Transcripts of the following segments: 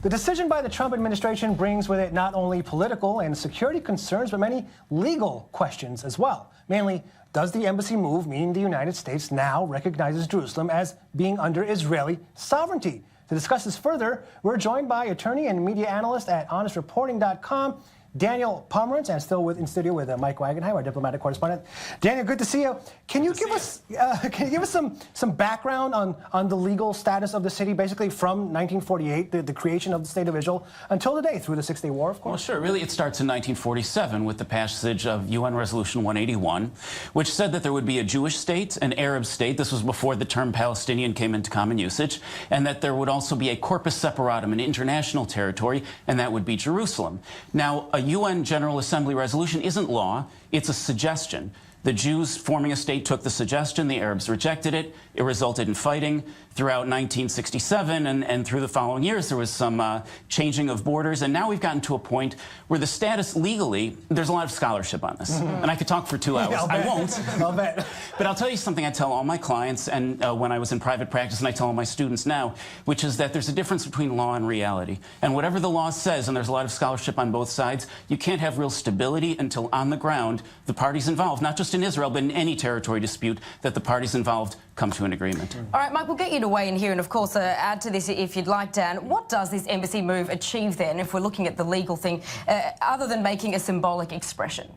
The decision by the Trump administration brings with it not only political and security concerns, but many legal questions as well. Mainly, does the embassy move mean the United States now recognizes Jerusalem as being under Israeli sovereignty? To discuss this further, we're joined by attorney and media analyst at honestreporting.com, Daniel Pomerantz, and still in studio with Mike Wagenheim, our diplomatic correspondent. Daniel, good to see you. Can you give us some background on the legal status of the city, basically from 1948, the creation of the State of Israel, until today, through the Six-Day War, of course? Well, sure. Really, it starts in 1947 with the passage of UN Resolution 181, which said that there would be a Jewish state, an Arab state. This was before the term Palestinian came into common usage, and that there would also be a corpus separatum, an international territory, and that would be Jerusalem. Now, a UN General Assembly resolution isn't law, it's a suggestion. The Jews forming a state took the suggestion, the Arabs rejected it, it resulted in fighting. Throughout 1967 and through the following years, there was some changing of borders, and now we've gotten to a point where the status legally, there's a lot of scholarship on this. And I could talk for 2 hours. Yeah, I won't. I'll bet. But I'll tell you something I tell all my clients, and when I was in private practice, and I tell all my students now, which is that there's a difference between law and reality. And whatever the law says, and there's a lot of scholarship on both sides, you can't have real stability until on the ground, the parties involved, not just in Israel, but in any territory dispute, that the parties involved come to an agreement. All right, Mike, we'll get you to weigh in here, and of course, add to this if you'd like, Dan. What does this embassy move achieve then, if we're looking at the legal thing, other than making a symbolic expression?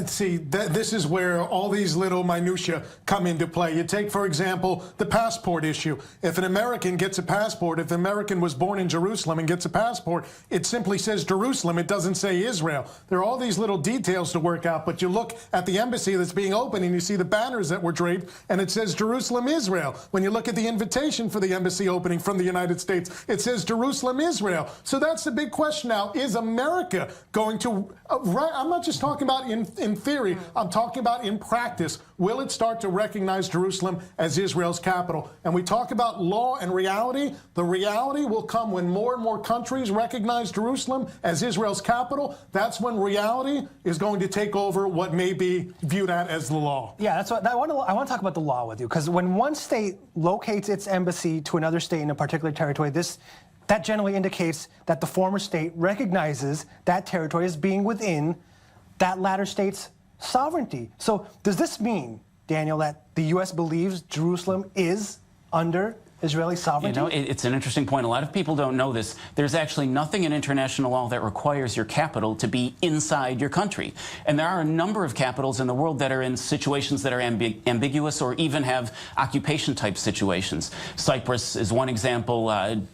See, this is where all these little minutiae come into play. You take, for example, the passport issue. If an American gets a passport, if an American was born in Jerusalem and gets a passport, it simply says Jerusalem. It doesn't say Israel. There are all these little details to work out, but you look at the embassy that's being opened and you see the banners that were draped, and it says Jerusalem, Israel. When you look at the invitation for the embassy opening from the United States, it says Jerusalem, Israel. So that's the big question now. Is America going to, I'm not just talking about in theory, I'm talking about in practice. Will it start to recognize Jerusalem as Israel's capital? And we talk about law and reality. The reality will come when more and more countries recognize Jerusalem as Israel's capital. That's when reality is going to take over what may be viewed as the law. Yeah, that's what I want to talk about the law with you, because when one state locates its embassy to another state in a particular territory, that generally indicates that the former state recognizes that territory as being within that latter state's sovereignty. So does this mean, Daniel, that the U.S. believes Jerusalem is under Israeli sovereignty? You know, it's an interesting point. A lot of people don't know this. There's actually nothing in international law that requires your capital to be inside your country. And there are a number of capitals in the world that are in situations that are ambiguous or even have occupation-type situations. Cyprus is one example.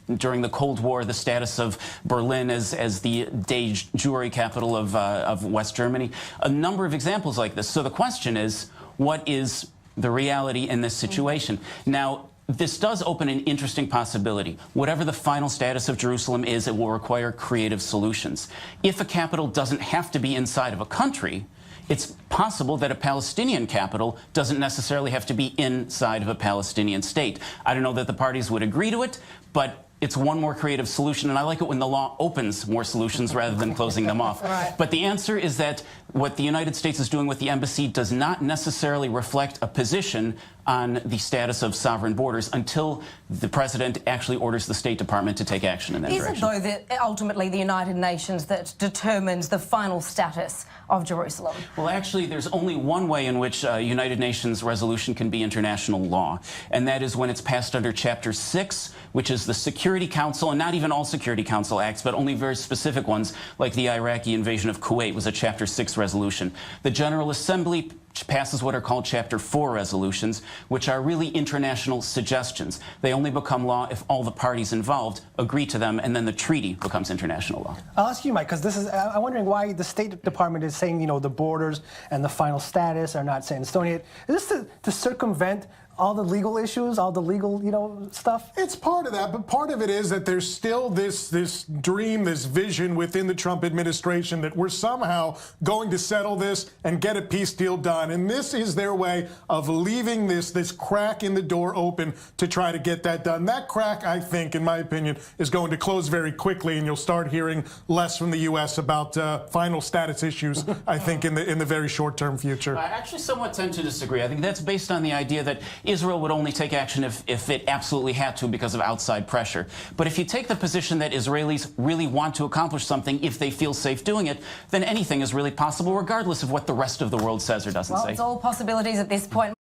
During the Cold War, the status of Berlin as the de jure capital of West Germany. A number of examples like this. So the question is, what is the reality in this situation? Now, this does open an interesting possibility. Whatever the final status of Jerusalem is, it will require creative solutions. If a capital doesn't have to be inside of a country, it's possible that a Palestinian capital doesn't necessarily have to be inside of a Palestinian state. I don't know that the parties would agree to it, but it's one more creative solution, and I like it when the law opens more solutions rather than closing them off. Right. But the answer is that what the United States is doing with the embassy does not necessarily reflect a position on the status of sovereign borders until the president actually orders the State Department to take action in that direction. Is it, though, that ultimately the United Nations that determines the final status of Jerusalem? Well, actually, there's only one way in which a United Nations resolution can be international law, and that is when it's passed under Chapter 6, which is the Security Council, and not even all Security Council acts, but only very specific ones, like the Iraqi invasion of Kuwait was a Chapter 6 resolution. The General Assembly passes what are called Chapter 4 resolutions, which are really international suggestions. They only become law if all the parties involved agree to them, and then the treaty becomes international law. I'll ask you, Mike, because I'm wondering why the State Department is saying, you know, the borders and the final status are not set in stone yet. Is this to circumvent all the legal issues, all the legal, you know, stuff? It's part of that, but part of it is that there's still this dream, this vision within the Trump administration that we're somehow going to settle this and get a peace deal done. And this is their way of leaving this crack in the door open to try to get that done. That crack, I think, in my opinion, is going to close very quickly, and you'll start hearing less from the U.S. about final status issues, I think, in the very short-term future. I actually somewhat tend to disagree. I think that's based on the idea that Israel would only take action if it absolutely had to because of outside pressure. But if you take the position that Israelis really want to accomplish something if they feel safe doing it, then anything is really possible, regardless of what the rest of the world says or doesn't Well, say. it's all possibilities at this point.